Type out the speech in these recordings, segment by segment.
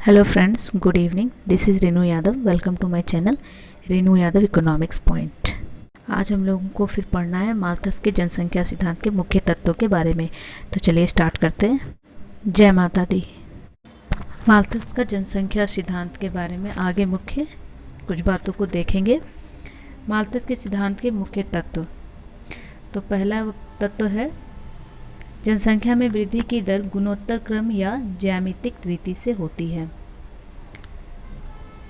Hello friends, good evening. This is Renu Yadav. Welcome to my channel Renu Yadav economics point. आज हम लोगों को फिर पढ़ना है माल्थस के जनसंख्या सिद्धांत के मुख्य तत्वों के बारे में. तो चलिए स्टार्ट करते हैं. जय माता दी. माल्थस का जनसंख्या सिद्धांत के बारे में आगे मुख्य कुछ बातों को देखेंगे. माल्थस के सिद्धांत के मुख्य तत्व. तो पहला तत्व है जनसंख्या में वृद्धि की दर गुणोत्तर क्रम या ज्यामितिक रीति से होती है.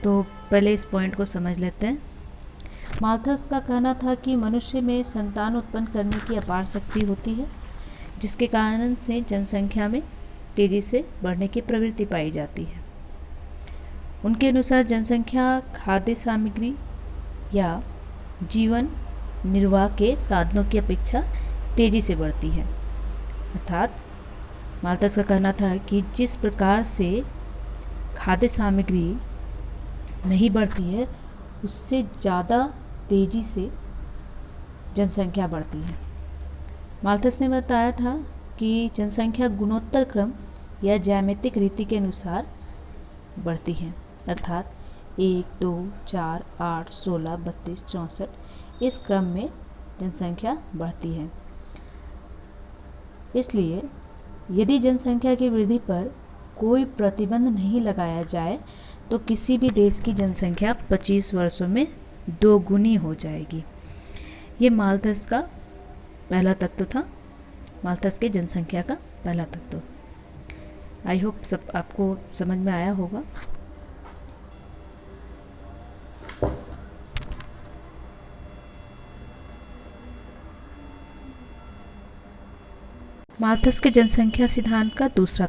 तो पहले इस पॉइंट को समझ लेते हैं. माल्थस का कहना था कि मनुष्य में संतान उत्पन्न करने की अपार शक्ति होती है, जिसके कारण से जनसंख्या में तेजी से बढ़ने की प्रवृत्ति पाई जाती है. उनके अनुसार जनसंख्या खाद्य सामग्री या जीवन निर्वाह के साधनों की अपेक्षा तेजी से बढ़ती है. अर्थात माल्थस का कहना था कि जिस प्रकार से खाद्य सामग्री नहीं बढ़ती है, उससे ज़्यादा तेज़ी से जनसंख्या बढ़ती है. माल्थस ने बताया था कि जनसंख्या गुणोत्तर क्रम या ज्यामितिक रीति के अनुसार बढ़ती है. अर्थात 1, 2, 4, 8, 16, 32, 64 इस क्रम में जनसंख्या बढ़ती है. इसलिए यदि जनसंख्या की वृद्धि पर कोई प्रतिबंध नहीं लगाया जाए तो किसी भी देश की जनसंख्या 25 वर्षों में दोगुनी हो जाएगी. ये माल्थस का पहला तत्व था. माल्थस के जनसंख्या का पहला तत्व. आई होप सब आपको समझ में आया होगा. माल्थस के जनसंख्या सिद्धांत का दूसरा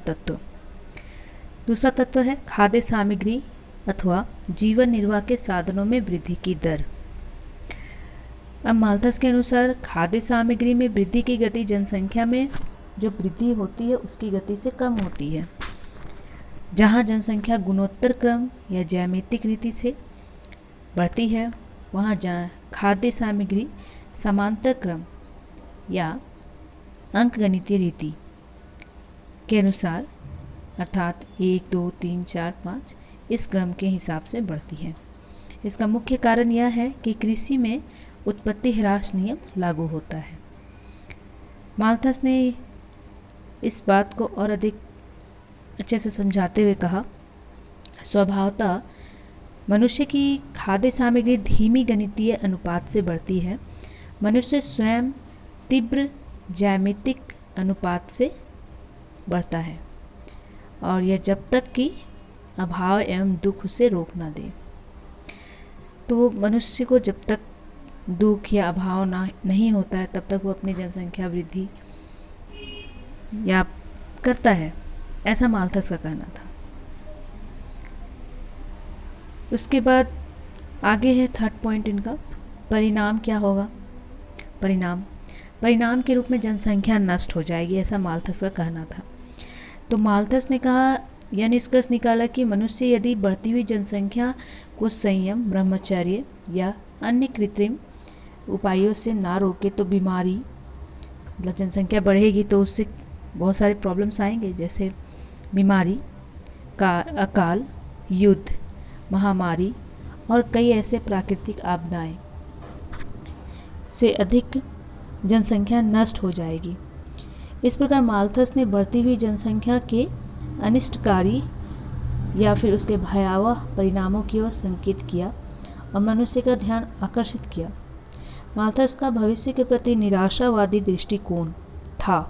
तत्व है खाद्य सामग्री अथवा जीवन निर्वाह के साधनों में वृद्धि की दर. अब माल्थस के अनुसार खाद्य सामग्री में वृद्धि की गति जनसंख्या में जो वृद्धि होती है उसकी गति से कम होती है. जहाँ जनसंख्या गुणोत्तर क्रम या ज्यामितिक रीति से बढ़ती है, वहाँ खाद्य सामग्री समांतर क्रम या अंकगणितीय रीति के अनुसार अर्थात 1, 2, 3, 4, 5 इस क्रम के हिसाब से बढ़ती है. इसका मुख्य कारण यह है कि कृषि में उत्पत्ति ह्रास नियम लागू होता है. माल्थस ने इस बात को और अधिक अच्छे से समझाते हुए कहा, स्वभावतः मनुष्य की खाद्य सामग्री धीमी गणितीय अनुपात से बढ़ती है. मनुष्य स्वयं तीव्र ज्यामितिक अनुपात से बढ़ता है, और यह जब तक कि अभाव एवं दुख उसे रोक न दे. तो मनुष्य को जब तक दुख या अभाव नहीं होता है, तब तक वो अपनी जनसंख्या वृद्धि या करता है. ऐसा माल्थस का कहना था. उसके बाद आगे है थर्ड पॉइंट इनका, परिणाम क्या होगा. परिणाम के रूप में जनसंख्या नष्ट हो जाएगी, ऐसा माल्थस का कहना था. तो माल्थस ने कहा यह निष्कर्ष निकाला कि मनुष्य यदि बढ़ती हुई जनसंख्या को संयम, ब्रह्मचर्य या अन्य कृत्रिम उपायों से ना रोके तो बीमारी, मतलब जनसंख्या बढ़ेगी तो उससे बहुत सारे प्रॉब्लम्स आएंगे, जैसे बीमारी, अकाल, युद्ध, महामारी और कई ऐसे प्राकृतिक आपदाएं से अधिक जनसंख्या नष्ट हो जाएगी. इस प्रकार माल्थस ने बढ़ती हुई जनसंख्या के अनिष्टकारी या फिर उसके भयावह परिणामों की ओर संकेत किया और मनुष्य का ध्यान आकर्षित किया. माल्थस का भविष्य के प्रति निराशावादी दृष्टिकोण था.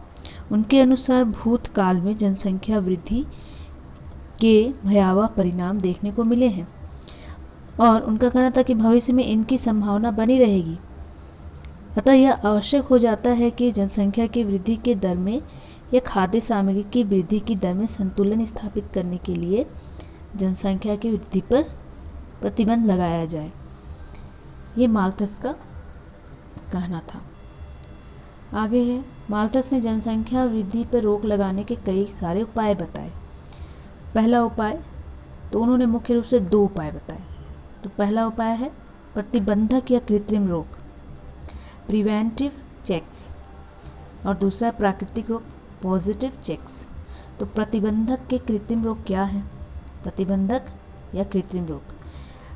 उनके अनुसार भूतकाल में जनसंख्या वृद्धि के भयावह परिणाम देखने को मिले हैं और उनका कहना था कि भविष्य में इनकी संभावना बनी रहेगी. अतः यह आवश्यक हो जाता है कि जनसंख्या की वृद्धि के दर में या खाद्य सामग्री की वृद्धि की दर में संतुलन स्थापित करने के लिए जनसंख्या की वृद्धि पर प्रतिबंध लगाया जाए. ये माल्थस का कहना था. आगे है, माल्थस ने जनसंख्या वृद्धि पर रोक लगाने के कई सारे उपाय बताए. पहला उपाय, तो उन्होंने मुख्य रूप से 2 उपाय बताए. तो पहला उपाय है प्रतिबंधक या कृत्रिम रोग, प्रिवेंटिव चेक्स, और दूसरा प्राकृतिक रोग, पॉजिटिव चेक्स. तो प्रतिबंधक के कृत्रिम रोग क्या हैं? प्रतिबंधक या कृत्रिम रोग।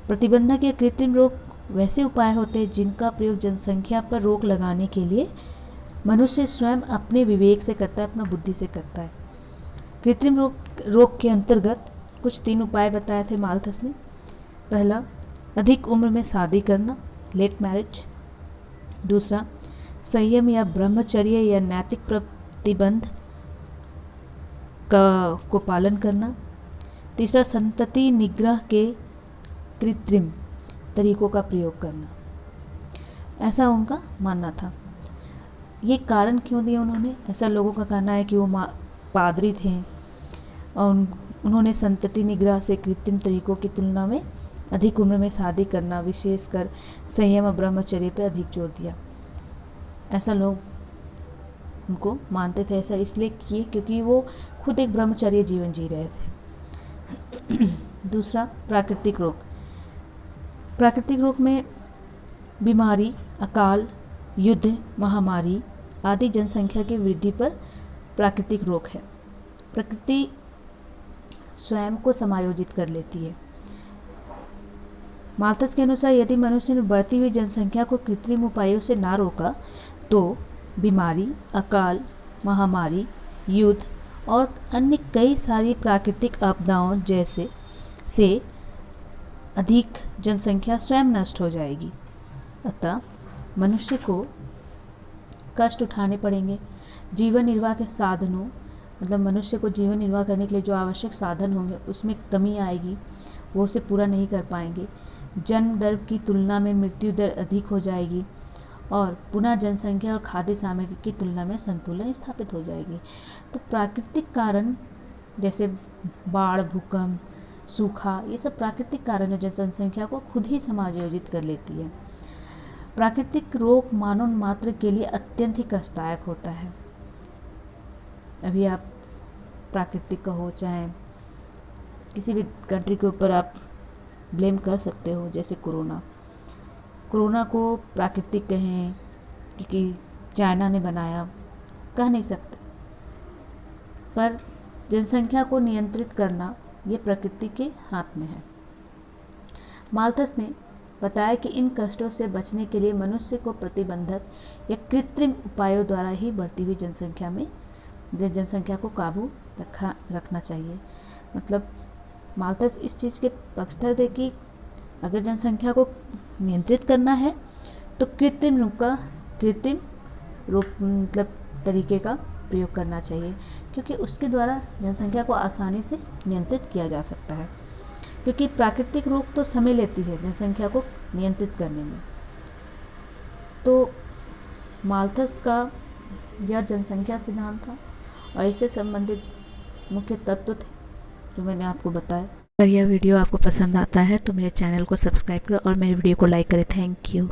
प्रतिबंधक या कृत्रिम रोग वैसे उपाय होते हैं जिनका प्रयोग जनसंख्या पर रोक लगाने के लिए मनुष्य स्वयं अपने विवेक से करता है, अपना बुद्धि से करता है। कृत्रिम रोग के अंतर्गत कुछ 3 उपाय बताए थे माल्थस ने। पहला, अधिक उम्र में शादी करना, लेट मैरिज। दूसरा, संयम या ब्रह्मचर्य या नैतिक प्रतिबंध को पालन करना। तीसरा, संतति निग्रह के कृत्रिम तरीकों का प्रयोग करना। ऐसा उनका मानना था। ये कारण क्यों दिए उन्होंने? ऐसा लोगों का कहना है कि वो पादरी थे और उन्होंने संतति निग्रह से कृत्रिम तरीकों की तुलना में अधिक उम्र में शादी करना, विशेषकर संयम और ब्रह्मचर्य पर अधिक जोर दिया। ऐसा लोग उनको मानते थे। ऐसा इसलिए किए क्योंकि वो खुद एक ब्रह्मचर्य जीवन जी रहे थे। दूसरा, प्राकृतिक रोग। प्राकृतिक रोग में बीमारी, अकाल, युद्ध, महामारी आदि जनसंख्या की वृद्धि पर प्राकृतिक रोग है। प्रकृति स्वयं को समायोजित कर लेती है। माल्थस के अनुसार यदि मनुष्य ने बढ़ती हुई जनसंख्या को कृत्रिम उपायों से ना रोका तो बीमारी, अकाल, महामारी, युद्ध और अन्य कई सारी प्राकृतिक आपदाओं जैसे से अधिक जनसंख्या स्वयं नष्ट हो जाएगी। अतः मनुष्य को कष्ट उठाने पड़ेंगे। जीवन निर्वाह के साधनों, मतलब मनुष्य को जीवन निर्वाह करने के लिए जो आवश्यक साधन होंगे उसमें कमी आएगी, वो उसे पूरा नहीं कर पाएंगे। जन्म दर की तुलना में मृत्यु दर अधिक हो जाएगी और पुनः जनसंख्या और खाद्य सामग्री की तुलना में संतुलन स्थापित हो जाएगी। तो प्राकृतिक कारण जैसे बाढ़, भूकंप, सूखा, ये सब प्राकृतिक कारण है जो जनसंख्या को खुद ही समायोजित कर लेती है। प्राकृतिक रोग मानव मात्र के लिए अत्यंत ही कष्टदायक होता है। अभी आप प्राकृतिक का हो चाहे किसी भी कंट्री के ऊपर आप ब्लेम कर सकते हो, जैसे कोरोना को प्राकृतिक कहें कि चाइना ने बनाया, कह नहीं सकते। पर जनसंख्या को नियंत्रित करना ये प्रकृति के हाथ में है। माल्थस ने बताया कि इन कष्टों से बचने के लिए मनुष्य को प्रतिबंधक या कृत्रिम उपायों द्वारा ही बढ़ती हुई जनसंख्या को काबू रखना चाहिए। मतलब माल्थस इस चीज़ के पक्षधर थे कि अगर जनसंख्या को नियंत्रित करना है तो कृत्रिम रूप मतलब तरीके का प्रयोग करना चाहिए, क्योंकि उसके द्वारा जनसंख्या को आसानी से नियंत्रित किया जा सकता है। क्योंकि प्राकृतिक रोग तो समय लेती है जनसंख्या को नियंत्रित करने में। तो माल्थस का यह जनसंख्या सिद्धांत था और इससे संबंधित मुख्य तत्व थे जो मैंने आपको बताया। अगर यह वीडियो आपको पसंद आता है तो मेरे चैनल को सब्सक्राइब करें और मेरे वीडियो को लाइक करें। Thank you.